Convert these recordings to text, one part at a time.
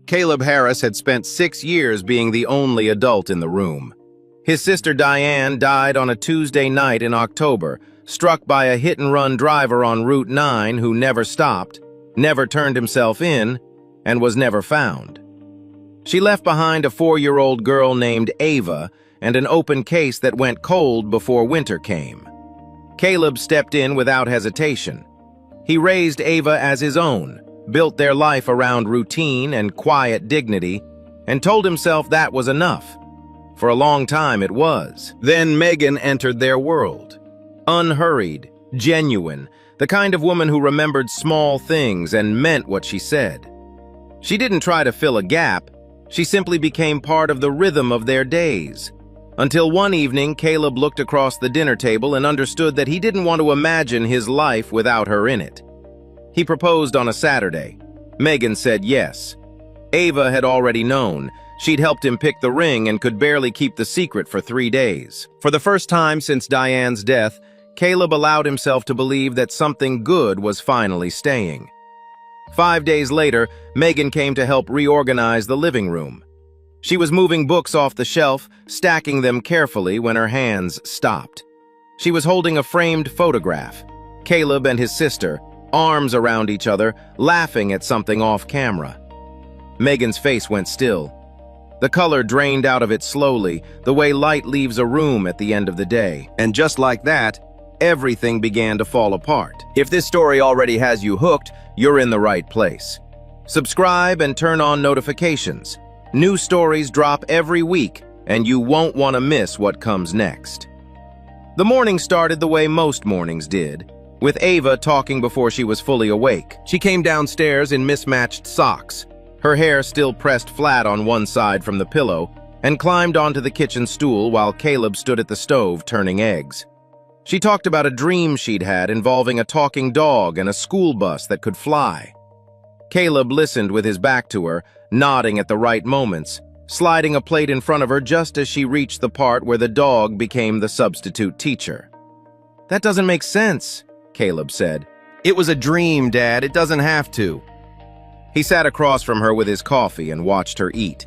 Caleb Harris had spent 6 years being the only adult in the room. His sister Diane died on a Tuesday night in October, struck by a hit-and-run driver on Route 9 who never stopped, never turned himself in, and was never found. She left behind a 4-year-old girl named Ava and an open case that went cold before winter came. Caleb stepped in without hesitation. He raised Ava as his own, built their life around routine and quiet dignity, and told himself that was enough. For a long time it was. Then Megan entered their world. Unhurried, genuine, the kind of woman who remembered small things and meant what she said. She didn't try to fill a gap, she simply became part of the rhythm of their days. Until one evening, Caleb looked across the dinner table and understood that he didn't want to imagine his life without her in it. He proposed on a Saturday. Megan said yes. Ava had already known. She'd helped him pick the ring and could barely keep the secret for 3 days. For the first time since Diane's death, Caleb allowed himself to believe that something good was finally staying. 5 days later, Megan came to help reorganize the living room. She was moving books off the shelf, stacking them carefully when her hands stopped. She was holding a framed photograph. Caleb and his sister, arms around each other, laughing at something off camera. Megan's face went still. The color drained out of it slowly, the way light leaves a room at the end of the day. And just like that, everything began to fall apart. If this story already has you hooked, you're in the right place. Subscribe and turn on notifications. New stories drop every week, and you won't want to miss what comes next. The morning started the way most mornings did, with Ava talking before she was fully awake. She came downstairs in mismatched socks, her hair still pressed flat on one side from the pillow, and climbed onto the kitchen stool while Caleb stood at the stove turning eggs. She talked about a dream she'd had involving a talking dog and a school bus that could fly. Caleb listened with his back to her, nodding at the right moments, sliding a plate in front of her just as she reached the part where the dog became the substitute teacher. "That doesn't make sense," Caleb said. "It was a dream, Dad. It doesn't have to." He sat across from her with his coffee and watched her eat.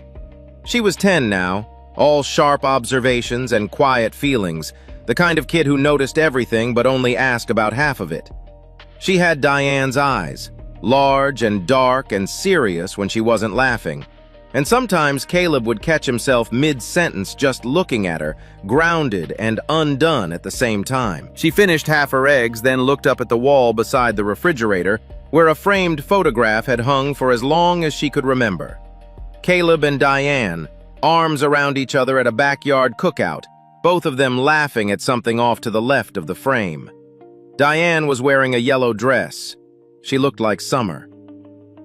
She was 10 now, all sharp observations and quiet feelings, the kind of kid who noticed everything but only asked about half of it. She had Diane's eyes, large and dark and serious when she wasn't laughing, and sometimes Caleb would catch himself mid-sentence just looking at her, grounded and undone at the same time. She finished half her eggs, then looked up at the wall beside the refrigerator, where a framed photograph had hung for as long as she could remember. Caleb and Diane, arms around each other at a backyard cookout, both of them laughing at something off to the left of the frame. Diane was wearing a yellow dress. She looked like summer.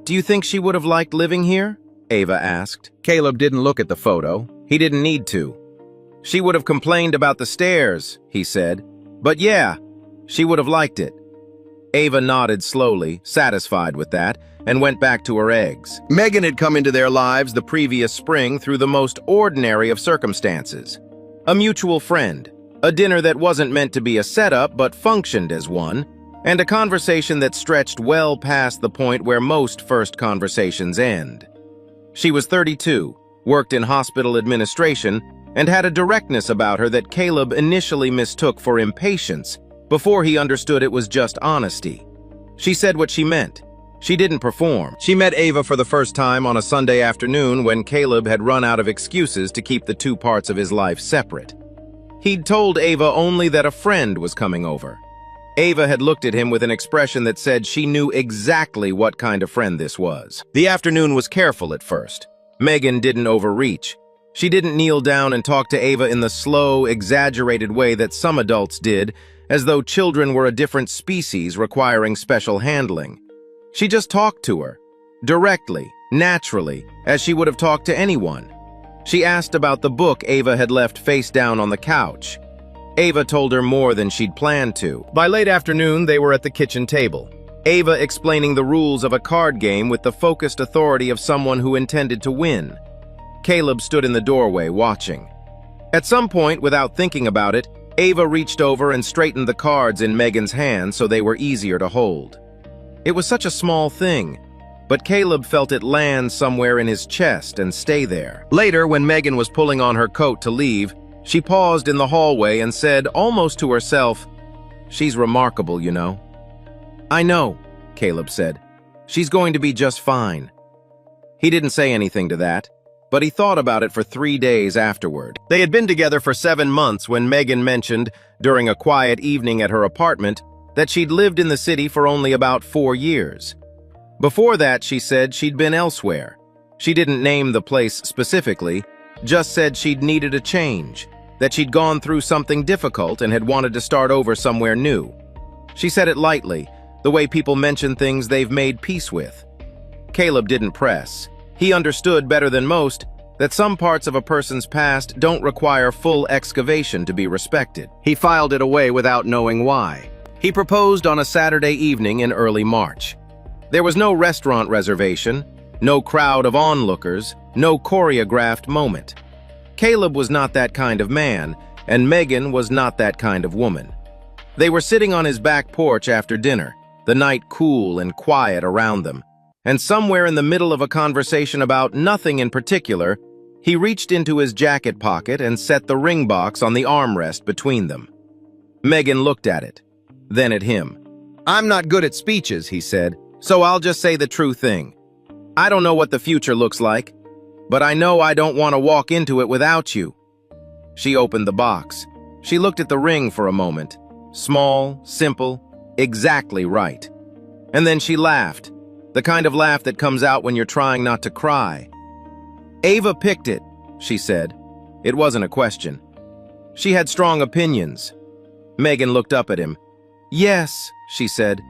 "Do you think she would have liked living here?" Ava asked. Caleb didn't look at the photo. He didn't need to. "She would have complained about the stairs," he said. "But yeah, she would have liked it." Ava nodded slowly, satisfied with that, and went back to her eggs. Megan had come into their lives the previous spring through the most ordinary of circumstances. A mutual friend, a dinner that wasn't meant to be a setup but functioned as one, and a conversation that stretched well past the point where most first conversations end. She was 32, worked in hospital administration, and had a directness about her that Caleb initially mistook for impatience before he understood it was just honesty. She said what she meant. She didn't perform. She met Ava for the first time on a Sunday afternoon when Caleb had run out of excuses to keep the two parts of his life separate. He'd told Ava only that a friend was coming over. Ava had looked at him with an expression that said she knew exactly what kind of friend this was. The afternoon was careful at first. Megan didn't overreach. She didn't kneel down and talk to Ava in the slow, exaggerated way that some adults did, as though children were a different species requiring special handling. She just talked to her, directly, naturally, as she would have talked to anyone. She asked about the book Ava had left face down on the couch. Ava told her more than she'd planned to. By late afternoon, they were at the kitchen table. Ava explaining the rules of a card game with the focused authority of someone who intended to win. Caleb stood in the doorway watching. At some point, without thinking about it, Ava reached over and straightened the cards in Megan's hand so they were easier to hold. It was such a small thing, but Caleb felt it land somewhere in his chest and stay there. Later, when Megan was pulling on her coat to leave, she paused in the hallway and said, almost to herself, "She's remarkable, you know." "I know," Caleb said. "She's going to be just fine." He didn't say anything to that, but he thought about it for 3 days afterward. They had been together for 7 months when Megan mentioned, during a quiet evening at her apartment, that she'd lived in the city for only about 4 years. Before that, she said she'd been elsewhere. She didn't name the place specifically, just said she'd needed a change, that she'd gone through something difficult and had wanted to start over somewhere new. She said it lightly, the way people mention things they've made peace with. Caleb didn't press. He understood better than most that some parts of a person's past don't require full excavation to be respected. He filed it away without knowing why. He proposed on a Saturday evening in early March. There was no restaurant reservation, no crowd of onlookers, no choreographed moment. Caleb was not that kind of man, and Megan was not that kind of woman. They were sitting on his back porch after dinner, the night cool and quiet around them, and somewhere in the middle of a conversation about nothing in particular, he reached into his jacket pocket and set the ring box on the armrest between them. Megan looked at it, then at him. "I'm not good at speeches," he said, "so I'll just say the true thing. I don't know what the future looks like, but I know I don't want to walk into it without you." She opened the box. She looked at the ring for a moment. Small, simple, exactly right. And then she laughed, the kind of laugh that comes out when you're trying not to cry. "Ava picked it," she said. It wasn't a question. She had strong opinions. Megan looked up at him. "Yes," she said.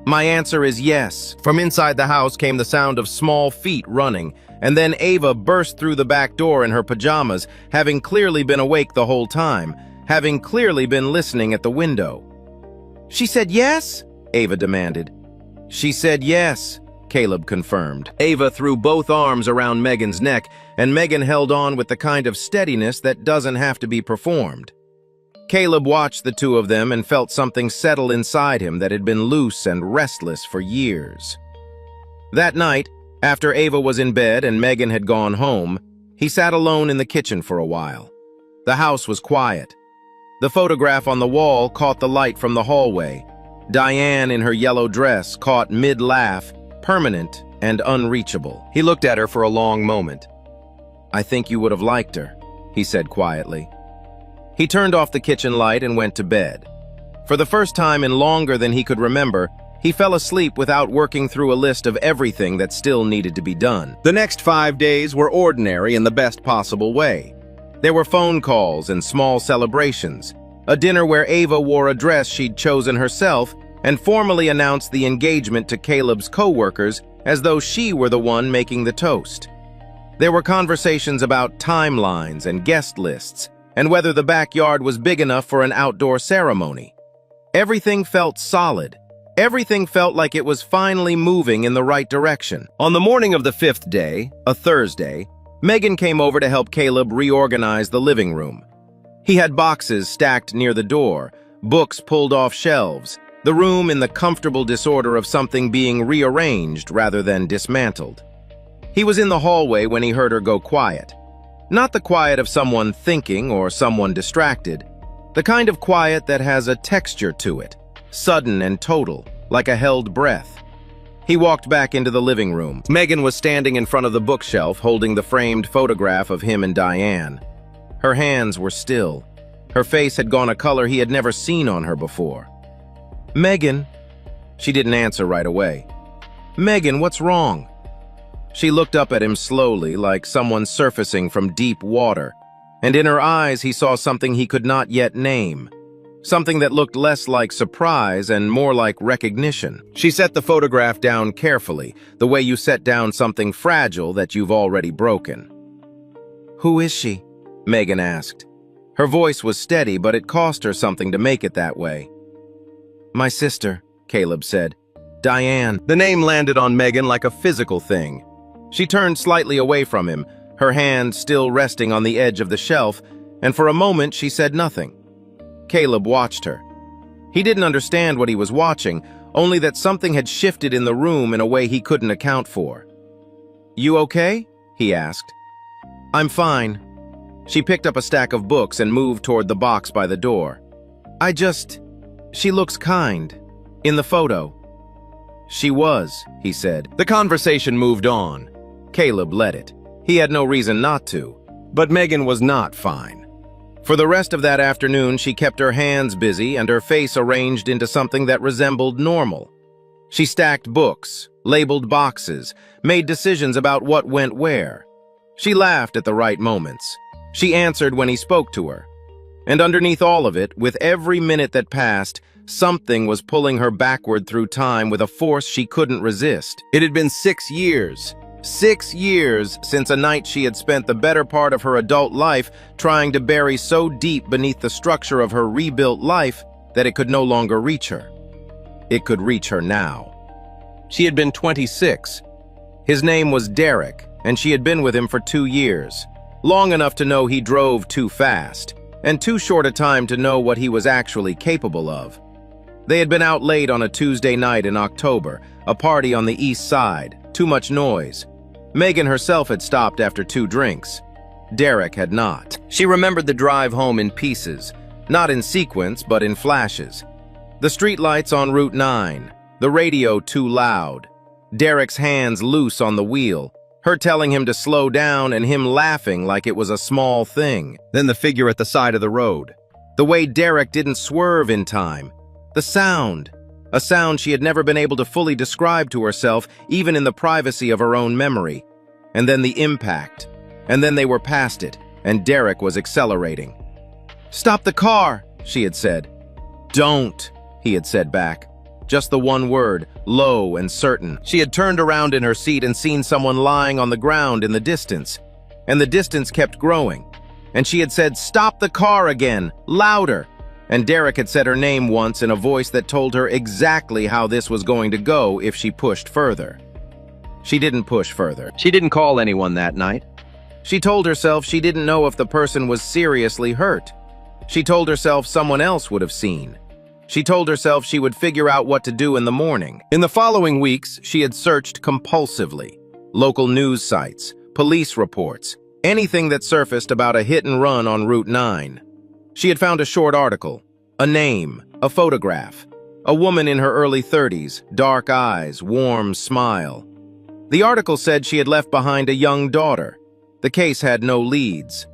"My answer is yes." From inside the house came the sound of small feet running, and then Ava burst through the back door in her pajamas, having clearly been awake the whole time, having clearly been listening at the window. "She said yes?" Ava demanded. "She said yes," Caleb confirmed. Ava threw both arms around Megan's neck, and Megan held on with the kind of steadiness that doesn't have to be performed. Caleb watched the two of them and felt something settle inside him that had been loose and restless for years. That night, after Ava was in bed and Megan had gone home, he sat alone in the kitchen for a while. The house was quiet. The photograph on the wall caught the light from the hallway. Diane in her yellow dress caught mid-laugh, permanent and unreachable. He looked at her for a long moment. "I think you would have liked her," he said quietly. He turned off the kitchen light and went to bed. For the first time in longer than he could remember, he fell asleep without working through a list of everything that still needed to be done. The next 5 days were ordinary in the best possible way. There were phone calls and small celebrations, a dinner where Ava wore a dress she'd chosen herself and formally announced the engagement to Caleb's co-workers as though she were the one making the toast. There were conversations about timelines and guest lists, and whether the backyard was big enough for an outdoor ceremony. Everything felt solid. Everything felt like it was finally moving in the right direction. On the morning of the 5th day, a Thursday, Megan came over to help Caleb reorganize the living room. He had boxes stacked near the door, books pulled off shelves, the room in the comfortable disorder of something being rearranged rather than dismantled. He was in the hallway when he heard her go quiet. Not the quiet of someone thinking or someone distracted, the kind of quiet that has a texture to it, sudden and total, like a held breath. He walked back into the living room. Megan was standing in front of the bookshelf holding the framed photograph of him and Diane. Her hands were still. Her face had gone a color he had never seen on her before. "Megan." She didn't answer right away. "Megan, what's wrong?" She looked up at him slowly, like someone surfacing from deep water, and in her eyes he saw something he could not yet name, something that looked less like surprise and more like recognition. She set the photograph down carefully, the way you set down something fragile that you've already broken. "Who is she?" Megan asked. Her voice was steady, but it cost her something to make it that way. "My sister," Caleb said. "Diane." The name landed on Megan like a physical thing. She turned slightly away from him, her hand still resting on the edge of the shelf, and for a moment she said nothing. Caleb watched her. He didn't understand what he was watching, only that something had shifted in the room in a way he couldn't account for. "You okay?" he asked. "I'm fine." She picked up a stack of books and moved toward the box by the door. She looks kind. In the photo." "She was," he said. The conversation moved on. Caleb led it. He had no reason not to. But Megan was not fine. For the rest of that afternoon, she kept her hands busy and her face arranged into something that resembled normal. She stacked books, labeled boxes, made decisions about what went where. She laughed at the right moments. She answered when he spoke to her. And underneath all of it, with every minute that passed, something was pulling her backward through time with a force she couldn't resist. It had been 6 years. 6 years since a night she had spent the better part of her adult life trying to bury so deep beneath the structure of her rebuilt life that it could no longer reach her. It could reach her now. She had been 26. His name was Derek, and she had been with him for 2 years. Long enough to know he drove too fast, and too short a time to know what he was actually capable of. They had been out late on a Tuesday night in October, a party on the east side, too much noise. Megan herself had stopped after 2 drinks. Derek had not. She remembered the drive home in pieces, not in sequence, but in flashes. The streetlights on Route 9, the radio too loud, Derek's hands loose on the wheel, her telling him to slow down and him laughing like it was a small thing. Then the figure at the side of the road. The way Derek didn't swerve in time. The sound. A sound she had never been able to fully describe to herself, even in the privacy of her own memory. And then the impact. And then they were past it, and Derek was accelerating. "Stop the car," she had said. "Don't," he had said back. Just the one word, low and certain. She had turned around in her seat and seen someone lying on the ground in the distance. And the distance kept growing. And she had said, "Stop the car," again, louder. And Derek had said her name once in a voice that told her exactly how this was going to go if she pushed further. She didn't push further. She didn't call anyone that night. She told herself she didn't know if the person was seriously hurt. She told herself someone else would have seen. She told herself she would figure out what to do in the morning. In the following weeks, she had searched compulsively. Local news sites, police reports, anything that surfaced about a hit and run on Route 9. She had found a short article, a name, a photograph, a woman in her early 30s, dark eyes, warm smile. The article said she had left behind a young daughter. The case had no leads.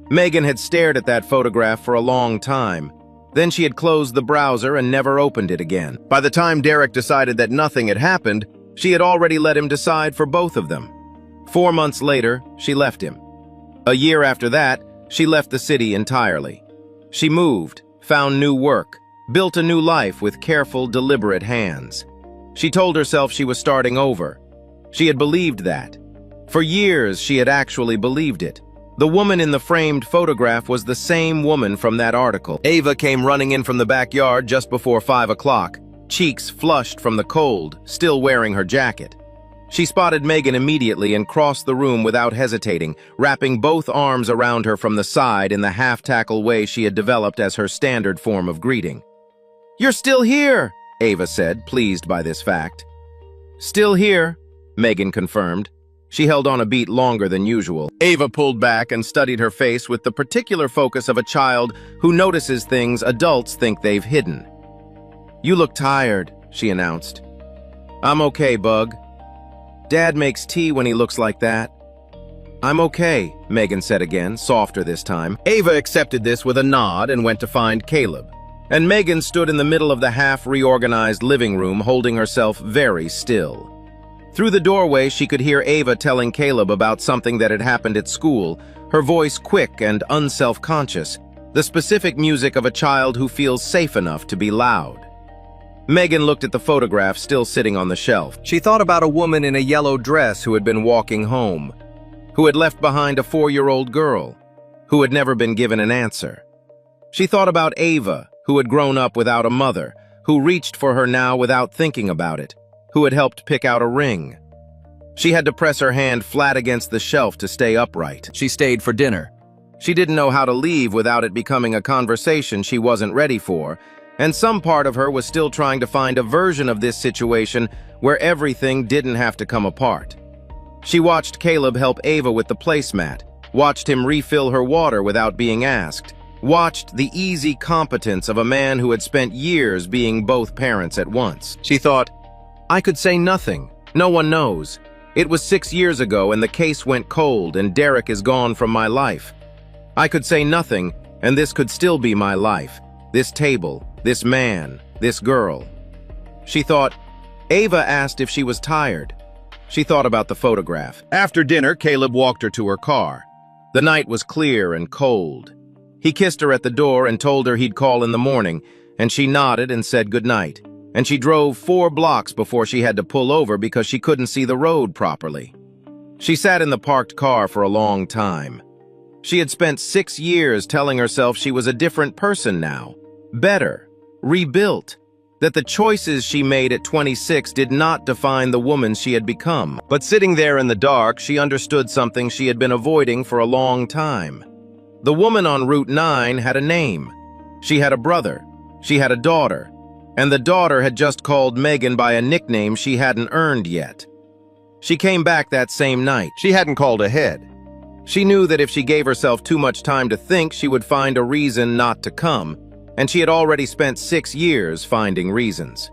Megan had stared at that photograph for a long time. Then she had closed the browser and never opened it again. By the time Derek decided that nothing had happened, she had already let him decide for both of them. 4 months later, she left him. A year after that, she left the city entirely. She moved, found new work, built a new life with careful, deliberate hands. She told herself she was starting over. She had believed that. For years, she had actually believed it. The woman in the framed photograph was the same woman from that article. Ava came running in from the backyard just before 5 o'clock, cheeks flushed from the cold, still wearing her jacket. She spotted Megan immediately and crossed the room without hesitating, wrapping both arms around her from the side in the half-tackle way she had developed as her standard form of greeting. "You're still here," Ava said, pleased by this fact. "Still here," Megan confirmed. She held on a beat longer than usual. Ava pulled back and studied her face with the particular focus of a child who notices things adults think they've hidden. "You look tired," she announced. "I'm okay, Bug. Dad makes tea when he looks like that." "I'm okay," Megan said again, softer this time. Ava accepted this with a nod and went to find Caleb. And Megan stood in the middle of the half-reorganized living room, holding herself very still. Through the doorway, she could hear Ava telling Caleb about something that had happened at school, her voice quick and unself-conscious, the specific music of a child who feels safe enough to be loud. Megan looked at the photograph still sitting on the shelf. She thought about a woman in a yellow dress who had been walking home, who had left behind a 4-year-old girl, who had never been given an answer. She thought about Ava, who had grown up without a mother, who reached for her now without thinking about it, who had helped pick out a ring. She had to press her hand flat against the shelf to stay upright. She stayed for dinner. She didn't know how to leave without it becoming a conversation she wasn't ready for, And some part of her was still trying to find a version of this situation where everything didn't have to come apart. She watched Caleb help Ava with the placemat, watched him refill her water without being asked, watched the easy competence of a man who had spent years being both parents at once. She thought, I could say nothing. No one knows. It was 6 years ago and the case went cold and Derek is gone from my life. I could say nothing and this could still be my life. This table, this man, this girl. She thought, Ava asked if she was tired. She thought about the photograph. After dinner, Caleb walked her to her car. The night was clear and cold. He kissed her at the door and told her he'd call in the morning, and she nodded and said goodnight. And she drove 4 blocks before she had to pull over because she couldn't see the road properly. She sat in the parked car for a long time. She had spent 6 years telling herself she was a different person now. Better, rebuilt, that the choices she made at 26 did not define the woman she had become. But sitting there in the dark, she understood something she had been avoiding for a long time. The woman on Route 9 had a name. She had a brother. She had a daughter. And the daughter had just called Megan by a nickname she hadn't earned yet. She came back that same night. She hadn't called ahead. She knew that if she gave herself too much time to think, she would find a reason not to come, and she had already spent 6 years finding reasons.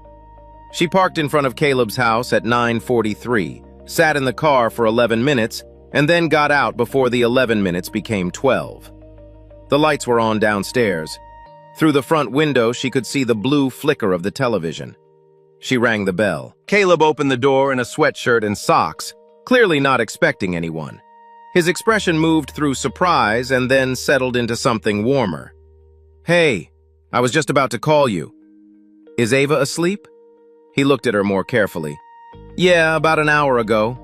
She parked in front of Caleb's house at 9:43, sat in the car for 11 minutes, and then got out before the 11 minutes became 12. The lights were on downstairs. Through the front window, she could see the blue flicker of the television. She rang the bell. Caleb opened the door in a sweatshirt and socks, clearly not expecting anyone. His expression moved through surprise and then settled into something warmer. Hey, I was just about to call you. Is Ava asleep? He looked at her more carefully. Yeah, about an hour ago.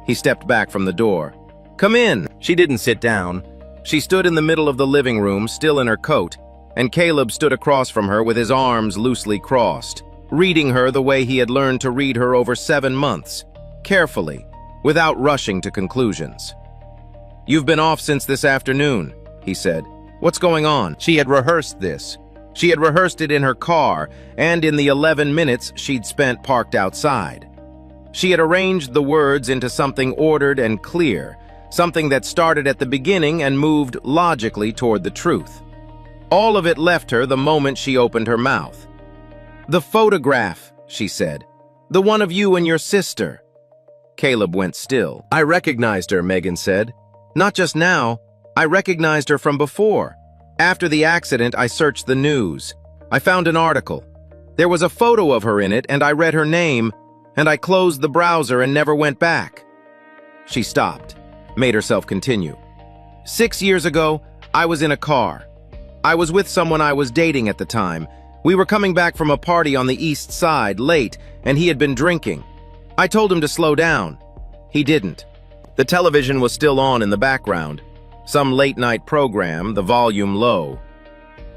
He stepped back from the door. Come in. She didn't sit down. She stood in the middle of the living room, still in her coat, and Caleb stood across from her with his arms loosely crossed, reading her the way he had learned to read her over 7 months, carefully, without rushing to conclusions. You've been off since this afternoon, he said. What's going on? She had rehearsed this. She had rehearsed it in her car, and in the 11 minutes she'd spent parked outside. She had arranged the words into something ordered and clear, something that started at the beginning and moved logically toward the truth. All of it left her the moment she opened her mouth. The photograph, she said. The one of you and your sister. Caleb went still. I recognized her, Megan said. Not just now. I recognized her from before. After the accident, I searched the news. I found an article. There was a photo of her in it, and I read her name, and I closed the browser and never went back. She stopped, made herself continue. 6 years ago, I was in a car. I was with someone I was dating at the time. We were coming back from a party on the east side, late, and he had been drinking. I told him to slow down. He didn't. The television was still on in the background. Some late-night program, the volume low.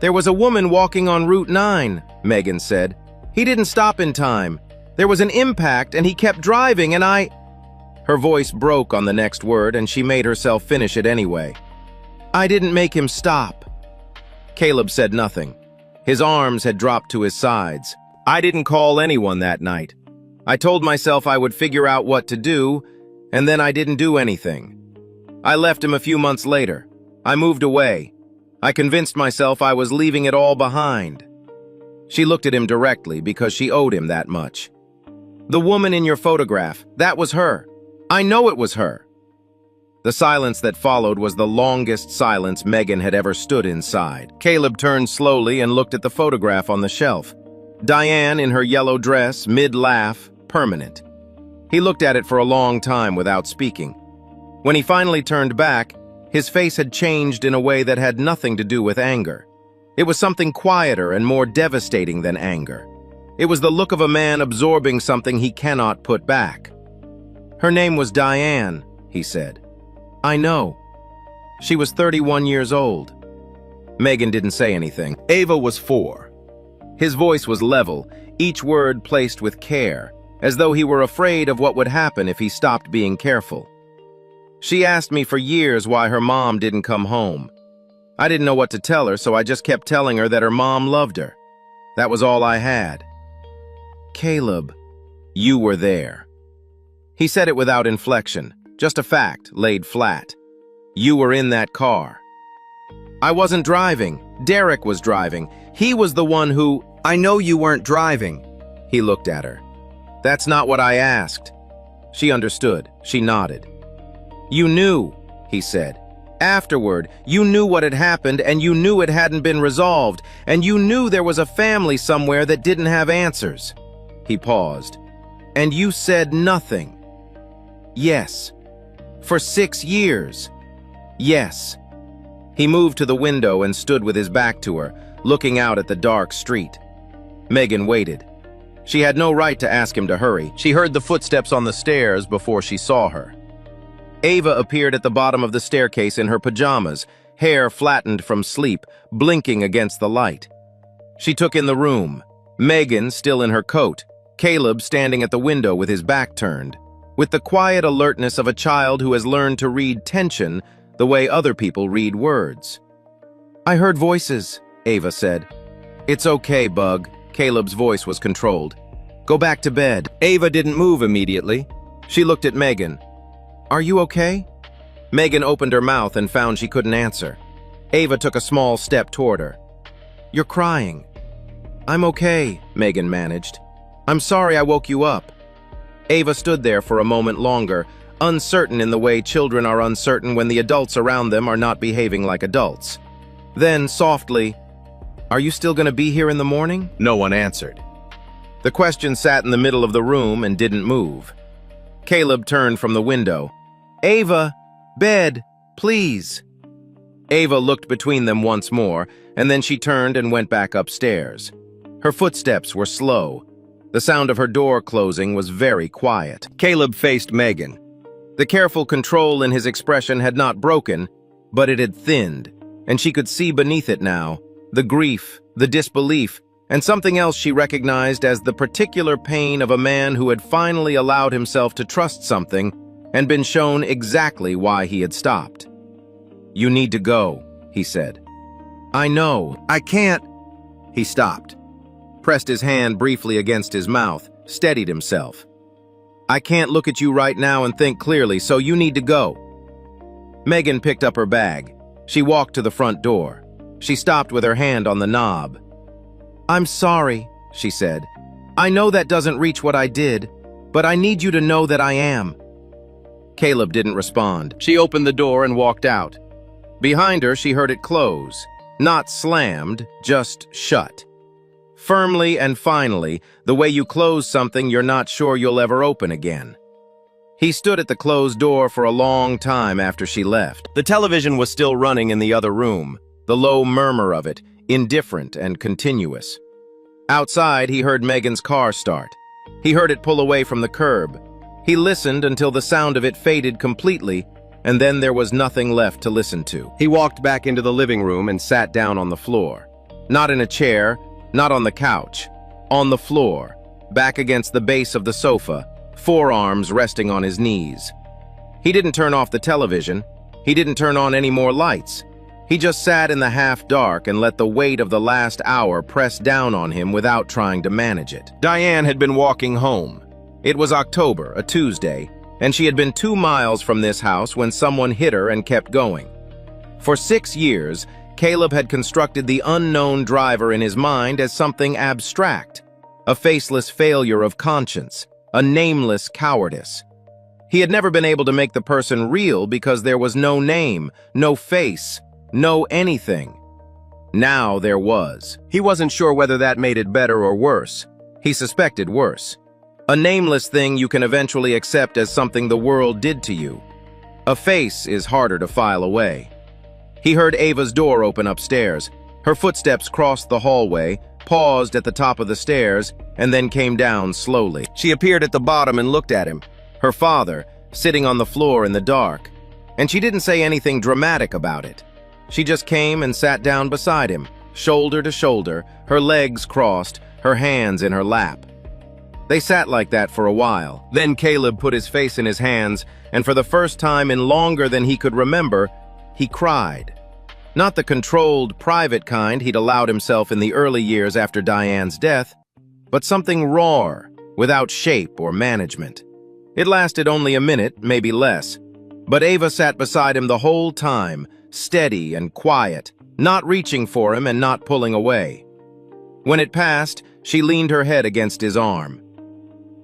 There was a woman walking on Route 9, Megan said. He didn't stop in time. There was an impact, and he kept driving, and I... Her voice broke on the next word, and she made herself finish it anyway. I didn't make him stop. Caleb said nothing. His arms had dropped to his sides. I didn't call anyone that night. I told myself I would figure out what to do, and then I didn't do anything. I left him a few months later. I moved away. I convinced myself I was leaving it all behind. She looked at him directly because she owed him that much. The woman in your photograph, that was her. I know it was her. The silence that followed was the longest silence Megan had ever stood inside. Caleb turned slowly and looked at the photograph on the shelf. Diane in her yellow dress, mid-laugh, permanent. He looked at it for a long time without speaking. When he finally turned back, his face had changed in a way that had nothing to do with anger. It was something quieter and more devastating than anger. It was the look of a man absorbing something he cannot put back. Her name was Diane, he said. I know. She was 31 years old. Megan didn't say anything. Ava was 4. His voice was level, each word placed with care, as though he were afraid of what would happen if he stopped being careful. She asked me for years why her mom didn't come home. I didn't know what to tell her, so I just kept telling her that her mom loved her. That was all I had. Caleb, you were there. He said it without inflection, just a fact laid flat. You were in that car. I wasn't driving. Derek was driving. He was the one who— I know you weren't driving. He looked at her. That's not what I asked. She understood. She nodded. You knew, he said. Afterward, you knew what had happened, and you knew it hadn't been resolved, and you knew there was a family somewhere that didn't have answers. He paused. And you said nothing. Yes. For 6 years. Yes. He moved to the window and stood with his back to her, looking out at the dark street. Megan waited. She had no right to ask him to hurry. She heard the footsteps on the stairs before she saw her. Ava appeared at the bottom of the staircase in her pajamas, hair flattened from sleep, blinking against the light. She took in the room. Megan still in her coat, Caleb standing at the window with his back turned, with the quiet alertness of a child who has learned to read tension the way other people read words. I heard voices, Ava said. It's okay, Bug. Caleb's voice was controlled. Go back to bed. Ava didn't move immediately. She looked at Megan. Are you okay? Megan opened her mouth and found she couldn't answer. Ava took a small step toward her. You're crying. I'm okay, Megan managed. I'm sorry I woke you up. Ava stood there for a moment longer, uncertain in the way children are uncertain when the adults around them are not behaving like adults. Then, softly, Are you still going to be here in the morning? No one answered. The question sat in the middle of the room and didn't move. Caleb turned from the window. Ava, bed, please. Ava looked between them once more, and then she turned and went back upstairs. Her footsteps were slow. The sound of her door closing was very quiet. Caleb faced Megan. The careful control in his expression had not broken, but it had thinned, and she could see beneath it now, the grief, the disbelief, and something else she recognized as the particular pain of a man who had finally allowed himself to trust something and been shown exactly why he had stopped. You need to go, he said. I know, I can't. He stopped, pressed his hand briefly against his mouth, steadied himself. I can't look at you right now and think clearly, so you need to go. Megan picked up her bag. She walked to the front door. She stopped with her hand on the knob. I'm sorry, she said. I know that doesn't reach what I did, but I need you to know that I am. Caleb didn't respond. She opened the door and walked out. Behind her, she heard it close. Not slammed, just shut. Firmly and finally, the way you close something you're not sure you'll ever open again. He stood at the closed door for a long time after she left. The television was still running in the other room, the low murmur of it, indifferent and continuous. Outside, he heard Megan's car start. He heard it pull away from the curb. He listened until the sound of it faded completely, and then there was nothing left to listen to. He walked back into the living room and sat down on the floor. Not in a chair, not on the couch. On the floor, back against the base of the sofa, forearms resting on his knees. He didn't turn off the television. He didn't turn on any more lights. He just sat in the half-dark and let the weight of the last hour press down on him without trying to manage it. Diane had been walking home. It was October, a Tuesday, and she had been 2 miles from this house when someone hit her and kept going. For 6 years, Caleb had constructed the unknown driver in his mind as something abstract, a faceless failure of conscience, a nameless cowardice. He had never been able to make the person real because there was no name, no face, no anything. Now there was. He wasn't sure whether that made it better or worse. He suspected worse. A nameless thing you can eventually accept as something the world did to you. A face is harder to file away. He heard Ava's door open upstairs. Her footsteps crossed the hallway, paused at the top of the stairs, and then came down slowly. She appeared at the bottom and looked at him, her father, sitting on the floor in the dark. And she didn't say anything dramatic about it. She just came and sat down beside him, shoulder to shoulder, her legs crossed, her hands in her lap. They sat like that for a while. Then Caleb put his face in his hands, and for the first time in longer than he could remember, he cried. Not the controlled, private kind he'd allowed himself in the early years after Diane's death, but something raw, without shape or management. It lasted only a minute, maybe less, but Ava sat beside him the whole time, steady and quiet, not reaching for him and not pulling away. When it passed, she leaned her head against his arm.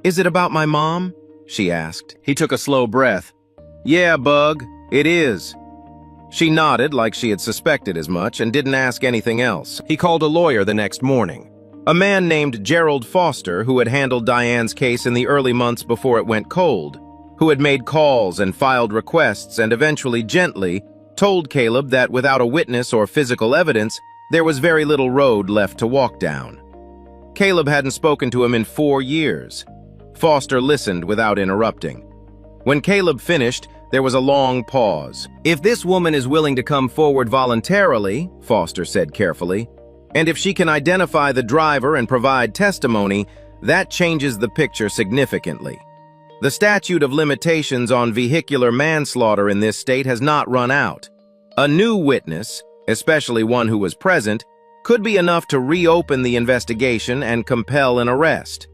"Is it about my mom?" she asked. He took a slow breath. "Yeah, Bug, it is." She nodded like she had suspected as much and didn't ask anything else. He called a lawyer the next morning. A man named Gerald Foster, who had handled Diane's case in the early months before it went cold, who had made calls and filed requests and eventually gently told Caleb that without a witness or physical evidence, there was very little road left to walk down. Caleb hadn't spoken to him in 4 years. Foster listened without interrupting. When Caleb finished, there was a long pause. "If this woman is willing to come forward voluntarily," Foster said carefully, "and if she can identify the driver and provide testimony, that changes the picture significantly. The statute of limitations on vehicular manslaughter in this state has not run out. A new witness, especially one who was present, could be enough to reopen the investigation and compel an arrest."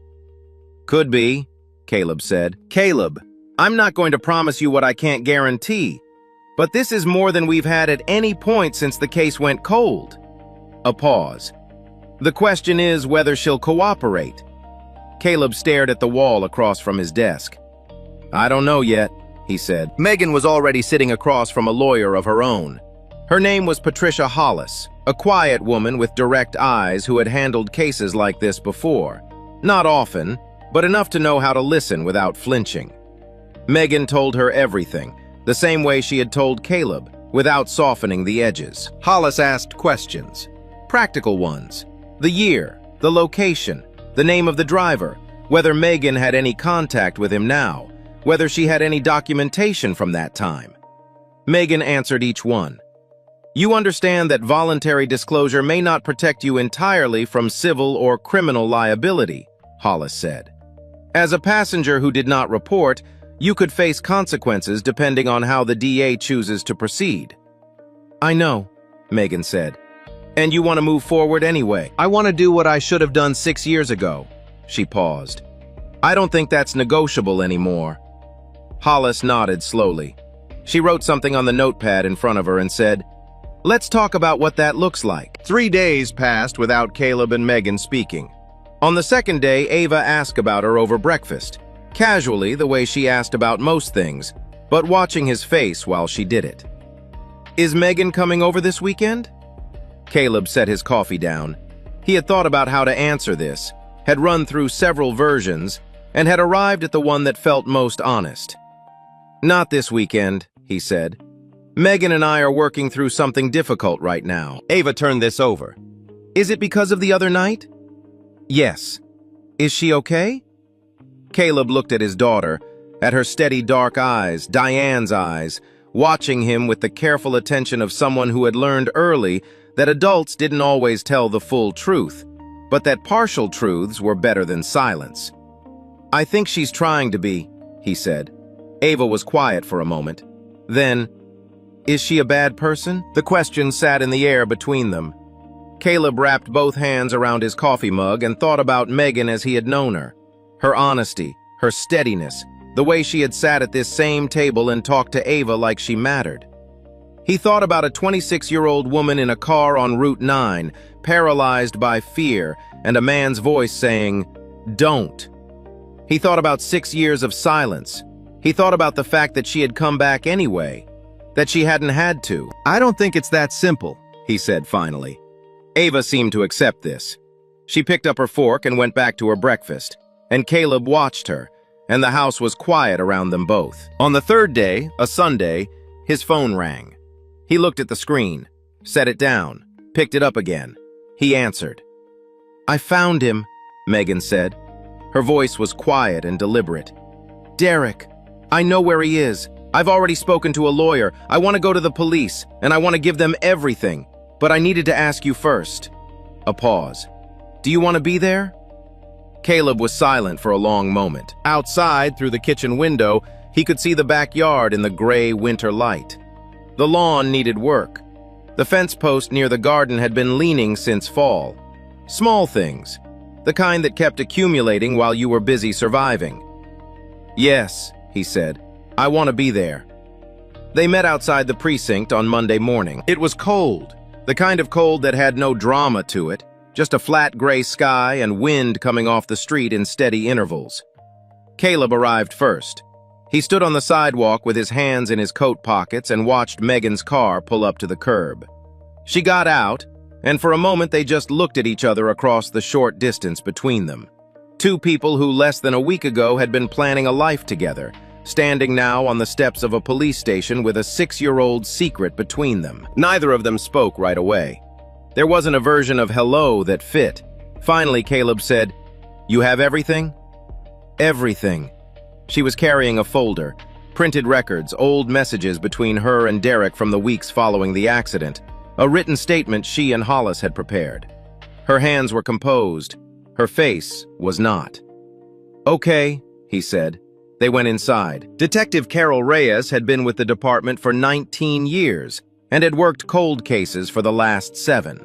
"Could be," Caleb said. "Caleb, I'm not going to promise you what I can't guarantee, but this is more than we've had at any point since the case went cold." A pause. "The question is whether she'll cooperate." Caleb stared at the wall across from his desk. "I don't know yet," he said. Megan was already sitting across from a lawyer of her own. Her name was Patricia Hollis, a quiet woman with direct eyes who had handled cases like this before. Not often, but enough to know how to listen without flinching. Megan told her everything, the same way she had told Caleb, without softening the edges. Hollis asked questions. Practical ones. The year, the location, the name of the driver, whether Megan had any contact with him now, whether she had any documentation from that time. Megan answered each one. "You understand that voluntary disclosure may not protect you entirely from civil or criminal liability," Hollis said. "As a passenger who did not report, you could face consequences depending on how the DA chooses to proceed." "I know," Megan said. "And you want to move forward anyway." "I want to do what I should have done 6 years ago." She paused. "I don't think that's negotiable anymore." Hollis nodded slowly. She wrote something on the notepad in front of her and said, "Let's talk about what that looks like." 3 days passed without Caleb and Megan speaking. On the second day, Ava asked about her over breakfast, casually the way she asked about most things, but watching his face while she did it. "Is Megan coming over this weekend?" Caleb set his coffee down. He had thought about how to answer this, had run through several versions, and had arrived at the one that felt most honest. "Not this weekend," he said. "Megan and I are working through something difficult right now." Ava turned this over. "Is it because of the other night?" "Yes." "Is she okay?" Caleb looked at his daughter, at her steady dark eyes, Diane's eyes, watching him with the careful attention of someone who had learned early that adults didn't always tell the full truth, but that partial truths were better than silence. "I think she's trying to be," he said. Ava was quiet for a moment. Then, "Is she a bad person?" The question sat in the air between them. Caleb wrapped both hands around his coffee mug and thought about Megan as he had known her. Her honesty, her steadiness, the way she had sat at this same table and talked to Ava like she mattered. He thought about a 26-year-old woman in a car on Route 9, paralyzed by fear, and a man's voice saying, "Don't." He thought about 6 years of silence. He thought about the fact that she had come back anyway, that she hadn't had to. "I don't think it's that simple," he said finally. Ava seemed to accept this. She picked up her fork and went back to her breakfast, and Caleb watched her, and the house was quiet around them both. On the third day, a Sunday, his phone rang. He looked at the screen, set it down, picked it up again. He answered. "I found him," Megan said. Her voice was quiet and deliberate. "Derek, I know where he is. I've already spoken to a lawyer. I want to go to the police, and I want to give them everything. But I needed to ask you first." A pause. "Do you want to be there?" Caleb was silent for a long moment. Outside, through the kitchen window, he could see the backyard in the gray winter light. The lawn needed work. The fence post near the garden had been leaning since fall. Small things, the kind that kept accumulating while you were busy surviving. "Yes," he said, "I want to be there." They met outside the precinct on Monday morning. It was cold, the kind of cold that had no drama to it, just a flat gray sky and wind coming off the street in steady intervals. Caleb arrived first. He stood on the sidewalk with his hands in his coat pockets and watched Megan's car pull up to the curb. She got out, and for a moment they just looked at each other across the short distance between them. Two people who less than a week ago had been planning a life together, standing now on the steps of a police station with a 6-year-old secret between them. Neither of them spoke right away. There wasn't a version of hello that fit. Finally, Caleb said, "You have everything?" "Everything." She was carrying a folder, printed records, old messages between her and Derek from the weeks following the accident, a written statement she and Hollis had prepared. Her hands were composed. Her face was not. "Okay," he said. They went inside. Detective Carol Reyes had been with the department for 19 years and had worked cold cases for the last 7.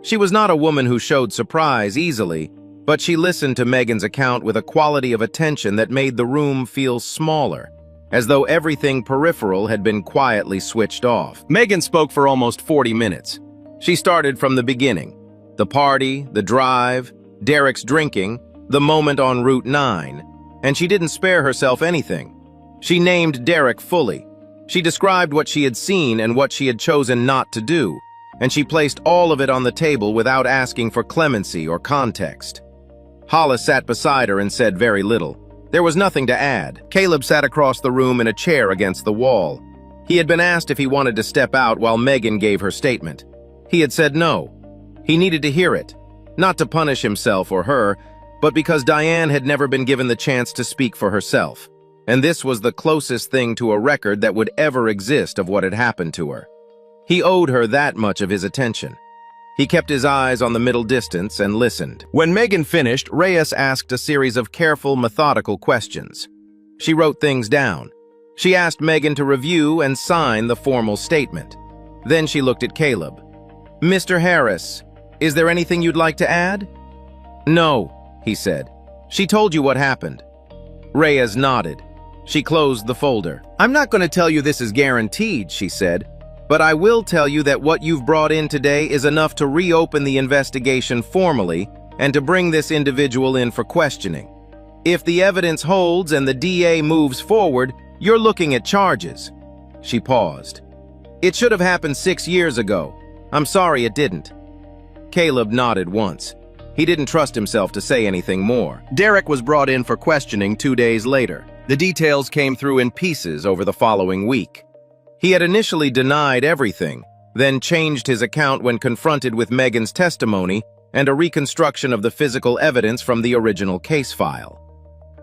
She was not a woman who showed surprise easily, but she listened to Megan's account with a quality of attention that made the room feel smaller, as though everything peripheral had been quietly switched off. Megan spoke for almost 40 minutes. She started from the beginning. The party, the drive, Derek's drinking, the moment on Route 9, and she didn't spare herself anything. She named Derek fully. She described what she had seen and what she had chosen not to do, and she placed all of it on the table without asking for clemency or context. Hollis sat beside her and said very little. There was nothing to add. Caleb sat across the room in a chair against the wall. He had been asked if he wanted to step out while Megan gave her statement. He had said no. He needed to hear it, not to punish himself or her, but because Diane had never been given the chance to speak for herself, and this was the closest thing to a record that would ever exist of what had happened to her. He owed her that much of his attention. He kept his eyes on the middle distance and listened. When Megan finished, Reyes asked a series of careful, methodical questions. She wrote things down. She asked Megan to review and sign the formal statement. Then she looked at Caleb. "Mr. Harris, is there anything you'd like to add?" "No," he said. "She told you what happened." Reyes nodded. She closed the folder. "I'm not going to tell you this is guaranteed," she said, "but I will tell you that what you've brought in today is enough to reopen the investigation formally and to bring this individual in for questioning. If the evidence holds and the DA moves forward, you're looking at charges." She paused. "It should have happened 6 years ago. I'm sorry it didn't." Caleb nodded once. He didn't trust himself to say anything more. Derek was brought in for questioning 2 days later. The details came through in pieces over the following week. He had initially denied everything, then changed his account when confronted with Megan's testimony and a reconstruction of the physical evidence from the original case file.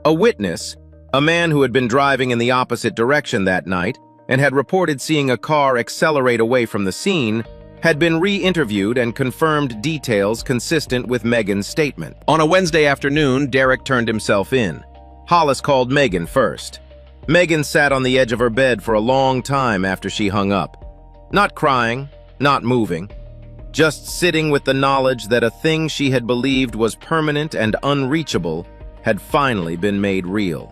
A witness, a man who had been driving in the opposite direction that night and had reported seeing a car accelerate away from the scene, had been re-interviewed and confirmed details consistent with Megan's statement. On a Wednesday afternoon, Derek turned himself in. Hollis called Megan first. Megan sat on the edge of her bed for a long time after she hung up. Not crying, not moving, just sitting with the knowledge that a thing she had believed was permanent and unreachable had finally been made real.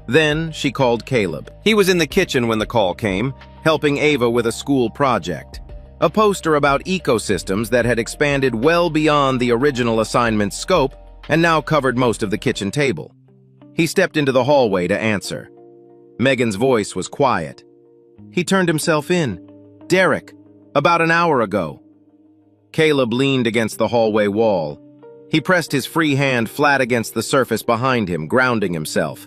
Then she called Caleb. He was in the kitchen when the call came, helping Ava with a school project. A poster about ecosystems that had expanded well beyond the original assignment's scope and now covered most of the kitchen table. He stepped into the hallway to answer. Megan's voice was quiet. "He turned himself in. Derek, about an hour ago." Caleb leaned against the hallway wall. He pressed his free hand flat against the surface behind him, grounding himself.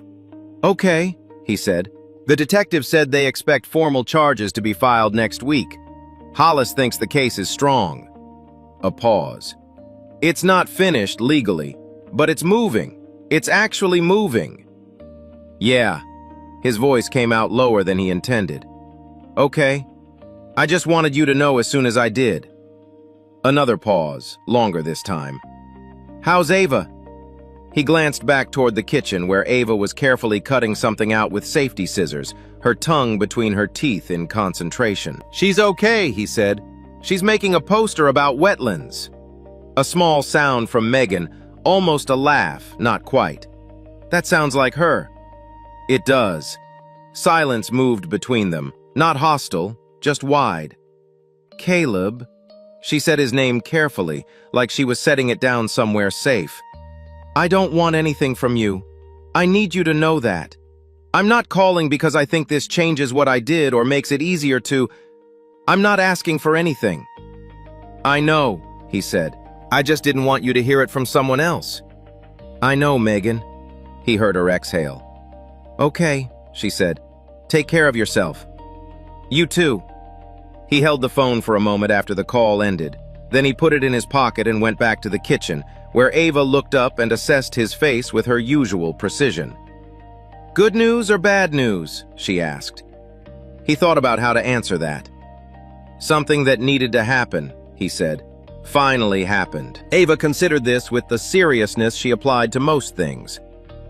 "Okay," he said. "The detective said they expect formal charges to be filed next week. Hollis thinks the case is strong." A pause. "It's not finished legally, but it's moving. It's actually moving." "Yeah." His voice came out lower than he intended. "Okay. I just wanted you to know as soon as I did." Another pause, longer this time. "How's Ava?" He glanced back toward the kitchen where Ava was carefully cutting something out with safety scissors, her tongue between her teeth in concentration. "She's okay," he said. She's making a poster about wetlands. A small sound from Megan, almost a laugh, not quite. That sounds like her. It does. Silence moved between them, not hostile, just wide. Caleb. She said his name carefully, like she was setting it down somewhere safe. I don't want anything from you. I need you to know that. I'm not calling because I think this changes what I did or makes it easier to... I'm not asking for anything. I know, he said. I just didn't want you to hear it from someone else. I know, Megan. He heard her exhale. Okay, she said. Take care of yourself. You too. He held the phone for a moment after the call ended. Then he put it in his pocket and went back to the kitchen, where Ava looked up and assessed his face with her usual precision. Good news or bad news? She asked. He thought about how to answer that. Something that needed to happen, he said, finally happened. Ava considered this with the seriousness she applied to most things.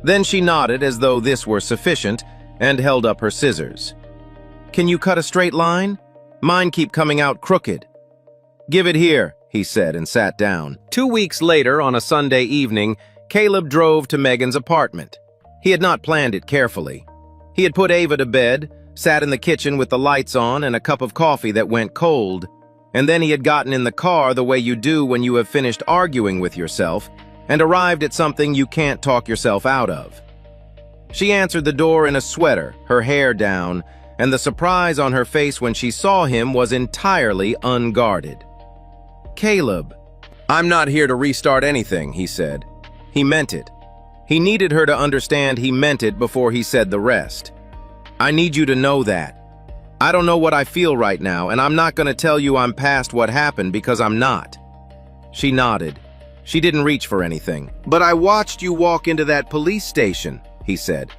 Then she nodded as though this were sufficient and held up her scissors. Can you cut a straight line? Mine keep coming out crooked. Give it here, he said and sat down. 2 weeks later, on a Sunday evening, Caleb drove to Megan's apartment. He had not planned it carefully. He had put Ava to bed, sat in the kitchen with the lights on and a cup of coffee that went cold, and then he had gotten in the car the way you do when you have finished arguing with yourself and arrived at something you can't talk yourself out of. She answered the door in a sweater, her hair down, and the surprise on her face when she saw him was entirely unguarded. Caleb. I'm not here to restart anything, he said. He meant it. He needed her to understand he meant it before he said the rest. I need you to know that. I don't know what I feel right now, and I'm not going to tell you I'm past what happened because I'm not. She nodded. She didn't reach for anything. But I watched you walk into that police station, he said.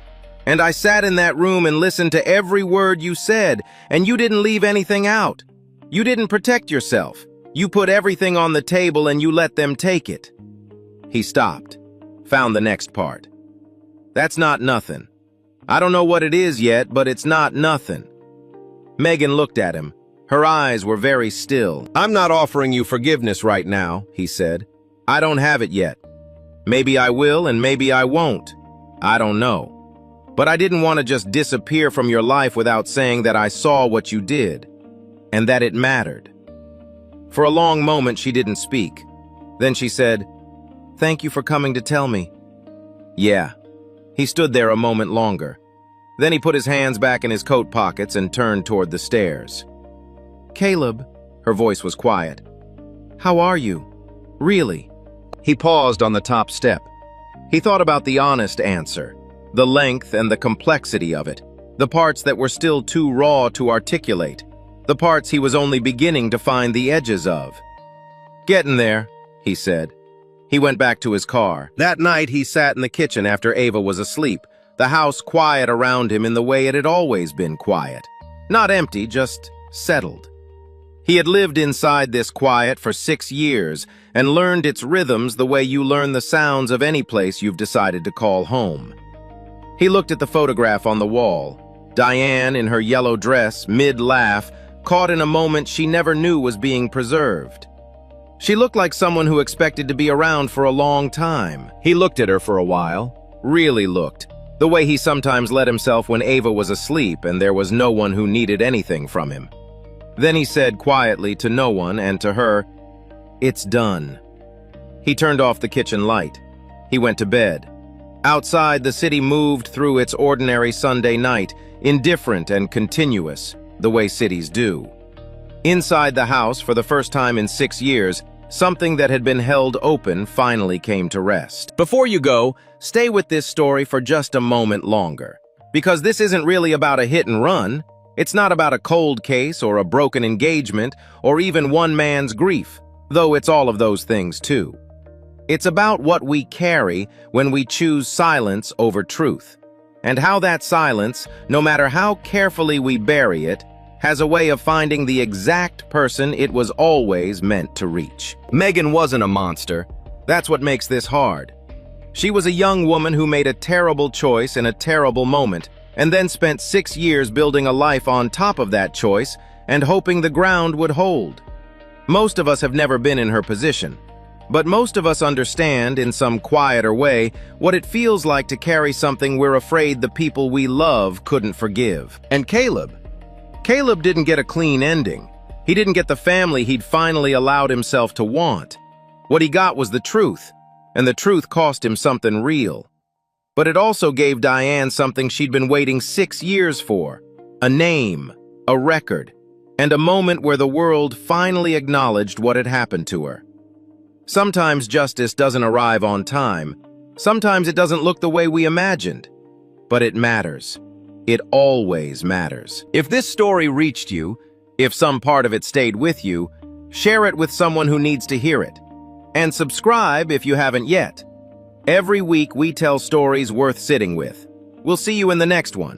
And I sat in that room and listened to every word you said, and you didn't leave anything out. You didn't protect yourself. You put everything on the table and you let them take it. He stopped, found the next part. That's not nothing. I don't know what it is yet, but it's not nothing. Megan looked at him. Her eyes were very still. I'm not offering you forgiveness right now, he said. I don't have it yet. Maybe I will and maybe I won't. I don't know. But I didn't want to just disappear from your life without saying that I saw what you did, and that it mattered. For a long moment, she didn't speak. Then she said, Thank you for coming to tell me. Yeah. He stood there a moment longer. Then he put his hands back in his coat pockets and turned toward the stairs. Caleb, her voice was quiet. How are you? Really? He paused on the top step. He thought about the honest answer, the length and the complexity of it, the parts that were still too raw to articulate, the parts he was only beginning to find the edges of. Getting there, he said. He went back to his car. That night he sat in the kitchen after Ava was asleep, the house quiet around him in the way it had always been quiet. Not empty, just settled. He had lived inside this quiet for 6 years and learned its rhythms the way you learn the sounds of any place you've decided to call home. He looked at the photograph on the wall. Diane, in her yellow dress, mid-laugh, caught in a moment she never knew was being preserved. She looked like someone who expected to be around for a long time. He looked at her for a while, really looked, the way he sometimes let himself when Ava was asleep and there was no one who needed anything from him. Then he said quietly to no one and to her, It's done. He turned off the kitchen light. He went to bed. Outside, the city moved through its ordinary Sunday night, indifferent and continuous, the way cities do. Inside the house, for the first time in 6 years, something that had been held open finally came to rest. Before you go, stay with this story for just a moment longer, because this isn't really about a hit and run. It's not about a cold case or a broken engagement or even one man's grief, though it's all of those things too. It's about what we carry when we choose silence over truth, and how that silence, no matter how carefully we bury it, has a way of finding the exact person it was always meant to reach. Megan wasn't a monster. That's what makes this hard. She was a young woman who made a terrible choice in a terrible moment, and then spent 6 years building a life on top of that choice and hoping the ground would hold. Most of us have never been in her position, but most of us understand, in some quieter way, what it feels like to carry something we're afraid the people we love couldn't forgive. And Caleb didn't get a clean ending. He didn't get the family he'd finally allowed himself to want. What he got was the truth, and the truth cost him something real. But it also gave Diane something she'd been waiting 6 years for: a name, a record, and a moment where the world finally acknowledged what had happened to her. Sometimes justice doesn't arrive on time. Sometimes it doesn't look the way we imagined. But it matters. It always matters. If this story reached you, if some part of it stayed with you, share it with someone who needs to hear it. And subscribe if you haven't yet. Every week we tell stories worth sitting with. We'll see you in the next one.